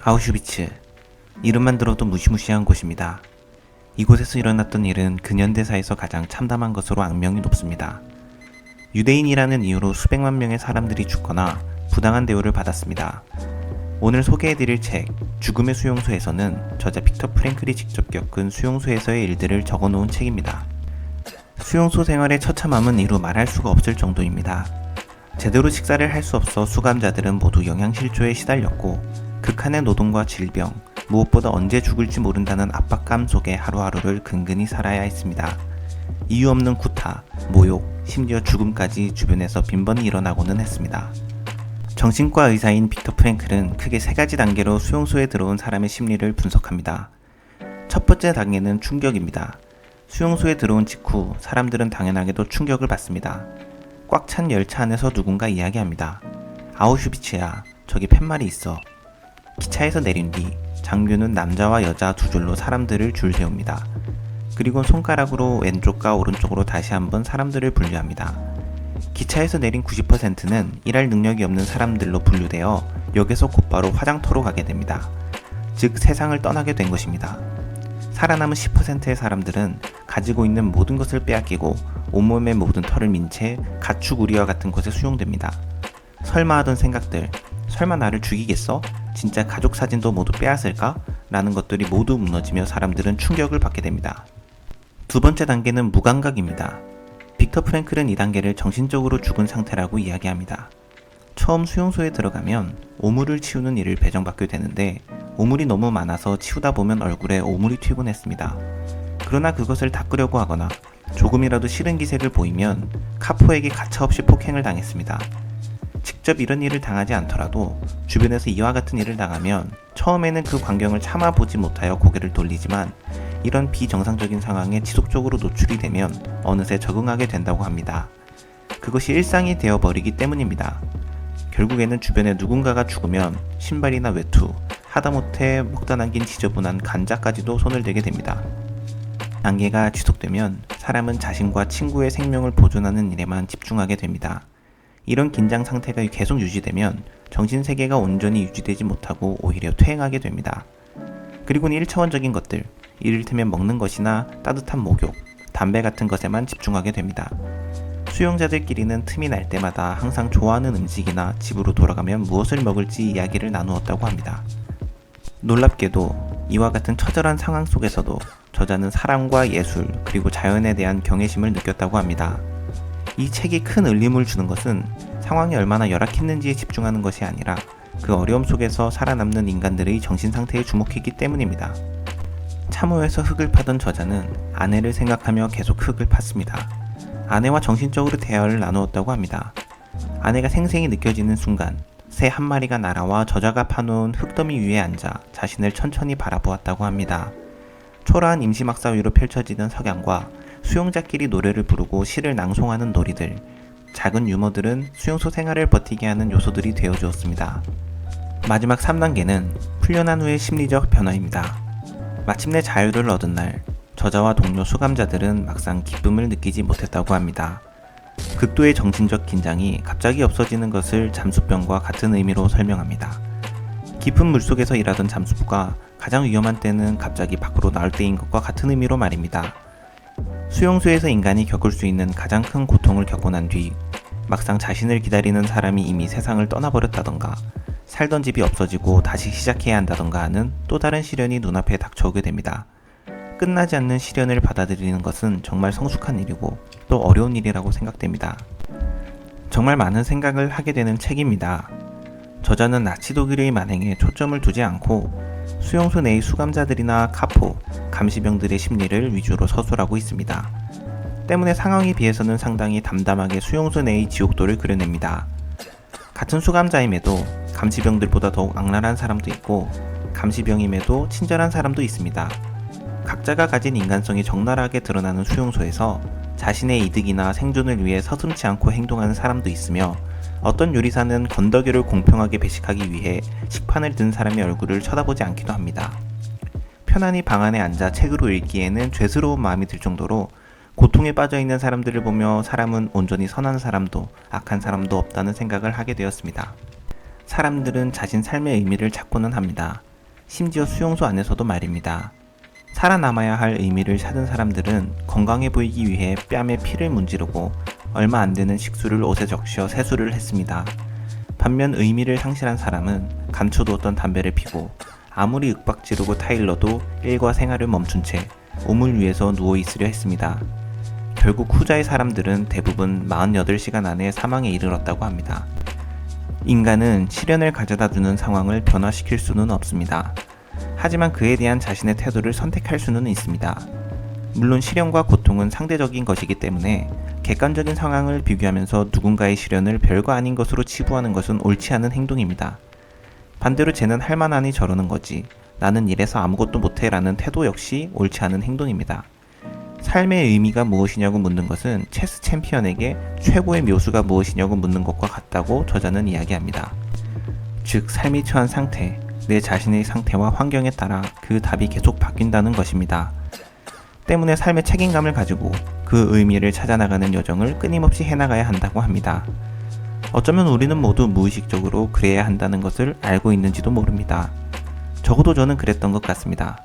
아우슈비츠, 이름만 들어도 무시무시한 곳입니다. 이곳에서 일어났던 일은 근현대사에서 가장 참담한 것으로 악명이 높습니다. 유대인이라는 이유로 수백만 명의 사람들이 죽거나 부당한 대우를 받았습니다. 오늘 소개해드릴 책 죽음의 수용소에서는 저자 빅터 프랭클이 직접 겪은 수용소에서의 일들을 적어놓은 책입니다. 수용소 생활의 처참함은 이루 말할 수가 없을 정도입니다. 제대로 식사를 할 수 없어 수감자들은 모두 영양실조에 시달렸고 극한의 노동과 질병, 무엇보다 언제 죽을지 모른다는 압박감 속에 하루하루를 근근히 살아야 했습니다. 이유 없는 구타, 모욕, 심지어 죽음까지 주변에서 빈번히 일어나고는 했습니다. 정신과 의사인 빅터 프랭클은 크게 세 가지 단계로 수용소에 들어온 사람의 심리를 분석합니다. 첫 번째 단계는 충격입니다. 수용소에 들어온 직후 사람들은 당연하게도 충격을 받습니다. 꽉 찬 열차 안에서 누군가 이야기합니다. 아우슈비츠야, 저기 팻말이 있어. 기차에서 내린 뒤 장교는 남자와 여자 두 줄로 사람들을 줄 세웁니다. 그리고 손가락으로 왼쪽과 오른쪽으로 다시 한번 사람들을 분류합니다. 기차에서 내린 90%는 일할 능력이 없는 사람들로 분류되어 역에서 곧바로 화장터로 가게 됩니다. 즉 세상을 떠나게 된 것입니다. 살아남은 10%의 사람들은 가지고 있는 모든 것을 빼앗기고 온몸의 모든 털을 민 채 가축 우리와 같은 곳에 수용됩니다. 설마 하던 생각들, 설마 나를 죽이겠어? 진짜 가족 사진도 모두 빼앗을까? 라는 것들이 모두 무너지며 사람들은 충격을 받게 됩니다. 두 번째 단계는 무감각입니다. 빅터 프랭클은 이 단계를 정신적으로 죽은 상태라고 이야기합니다. 처음 수용소에 들어가면 오물을 치우는 일을 배정받게 되는데 오물이 너무 많아서 치우다 보면 얼굴에 오물이 튀곤 했습니다. 그러나 그것을 닦으려고 하거나 조금이라도 싫은 기색을 보이면 카포에게 가차없이 폭행을 당했습니다. 직접 이런 일을 당하지 않더라도 주변에서 이와 같은 일을 당하면 처음에는 그 광경을 참아보지 못하여 고개를 돌리지만 이런 비정상적인 상황에 지속적으로 노출이 되면 어느새 적응하게 된다고 합니다. 그것이 일상이 되어버리기 때문입니다. 결국에는 주변에 누군가가 죽으면 신발이나 외투, 하다못해 먹다 남긴 지저분한 간자까지도 손을 대게 됩니다. 단계가 지속되면 사람은 자신과 친구의 생명을 보존하는 일에만 집중하게 됩니다. 이런 긴장 상태가 계속 유지되면 정신세계가 온전히 유지되지 못하고 오히려 퇴행하게 됩니다. 그리고는 1차원적인 것들, 이를테면 먹는 것이나 따뜻한 목욕, 담배 같은 것에만 집중하게 됩니다. 수용자들끼리는 틈이 날 때마다 항상 좋아하는 음식이나 집으로 돌아가면 무엇을 먹을지 이야기를 나누었다고 합니다. 놀랍게도 이와 같은 처절한 상황 속에서도 저자는 사랑과 예술 그리고 자연에 대한 경외심을 느꼈다고 합니다. 이 책이 큰 울림을 주는 것은 상황이 얼마나 열악했는지에 집중하는 것이 아니라 그 어려움 속에서 살아남는 인간들의 정신상태에 주목했기 때문입니다. 참호에서 흙을 파던 저자는 아내를 생각하며 계속 흙을 팠습니다. 아내와 정신적으로 대화를 나누었다고 합니다. 아내가 생생히 느껴지는 순간 새 한 마리가 날아와 저자가 파놓은 흙더미 위에 앉아 자신을 천천히 바라보았다고 합니다. 초라한 임시막사 위로 펼쳐지던 석양과 수용자끼리 노래를 부르고 시를 낭송하는 놀이들, 작은 유머들은 수용소 생활을 버티게 하는 요소들이 되어주었습니다. 마지막 3단계는 훈련한 후의 심리적 변화입니다. 마침내 자유를 얻은 날, 저자와 동료 수감자들은 막상 기쁨을 느끼지 못했다고 합니다. 극도의 정신적 긴장이 갑자기 없어지는 것을 잠수병과 같은 의미로 설명합니다. 깊은 물속에서 일하던 잠수부가 가장 위험한 때는 갑자기 밖으로 나올 때인 것과 같은 의미로 말입니다. 수용소에서 인간이 겪을 수 있는 가장 큰 고통을 겪고 난 뒤 막상 자신을 기다리는 사람이 이미 세상을 떠나버렸다던가 살던 집이 없어지고 다시 시작해야 한다던가 하는 또 다른 시련이 눈앞에 닥쳐오게 됩니다. 끝나지 않는 시련을 받아들이는 것은 정말 성숙한 일이고 또 어려운 일이라고 생각됩니다. 정말 많은 생각을 하게 되는 책입니다. 저자는 나치 독일의 만행에 초점을 두지 않고 수용소 내의 수감자들이나 카포, 감시병들의 심리를 위주로 서술하고 있습니다. 때문에 상황에 비해서는 상당히 담담하게 수용소 내의 지옥도를 그려냅니다. 같은 수감자임에도 감시병들보다 더욱 악랄한 사람도 있고 감시병임에도 친절한 사람도 있습니다. 각자가 가진 인간성이 적나라하게 드러나는 수용소에서 자신의 이득이나 생존을 위해 서슴지 않고 행동하는 사람도 있으며 어떤 요리사는 건더기를 공평하게 배식하기 위해 식판을 든 사람의 얼굴을 쳐다보지 않기도 합니다. 편안히 방 안에 앉아 책으로 읽기에는 죄스러운 마음이 들 정도로 고통에 빠져있는 사람들을 보며 사람은 온전히 선한 사람도 악한 사람도 없다는 생각을 하게 되었습니다. 사람들은 자신 삶의 의미를 찾고는 합니다. 심지어 수용소 안에서도 말입니다. 살아남아야 할 의미를 찾은 사람들은 건강해 보이기 위해 뺨에 피를 문지르고 얼마 안 되는 식수를 옷에 적셔 세수를 했습니다. 반면 의미를 상실한 사람은 감춰두었던 담배를 피고 아무리 윽박 지르고 타일러도 일과 생활을 멈춘 채 우물 위에서 누워 있으려 했습니다. 결국 후자의 사람들은 대부분 48시간 안에 사망에 이르렀다고 합니다. 인간은 시련을 가져다주는 상황을 변화시킬 수는 없습니다. 하지만 그에 대한 자신의 태도를 선택할 수는 있습니다. 물론 시련과 고통은 상대적인 것이기 때문에 객관적인 상황을 비교하면서 누군가의 시련을 별거 아닌 것으로 치부하는 것은 옳지 않은 행동입니다. 반대로 쟤는 할만하니 저러는 거지, 나는 이래서 아무것도 못해 라는 태도 역시 옳지 않은 행동입니다. 삶의 의미가 무엇이냐고 묻는 것은 체스 챔피언에게 최고의 묘수가 무엇이냐고 묻는 것과 같다고 저자는 이야기합니다. 즉, 삶이 처한 상태, 내 자신의 상태와 환경에 따라 그 답이 계속 바뀐다는 것입니다. 때문에 삶의 책임감을 가지고 그 의미를 찾아나가는 여정을 끊임없이 해나가야 한다고 합니다. 어쩌면 우리는 모두 무의식적으로 그래야 한다는 것을 알고 있는지도 모릅니다. 적어도 저는 그랬던 것 같습니다.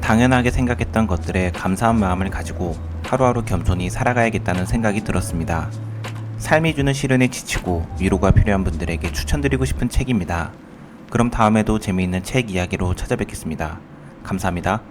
당연하게 생각했던 것들에 감사한 마음을 가지고 하루하루 겸손히 살아가야겠다는 생각이 들었습니다. 삶이 주는 시련에 지치고 위로가 필요한 분들에게 추천드리고 싶은 책입니다. 그럼 다음에도 재미있는 책 이야기로 찾아뵙겠습니다. 감사합니다.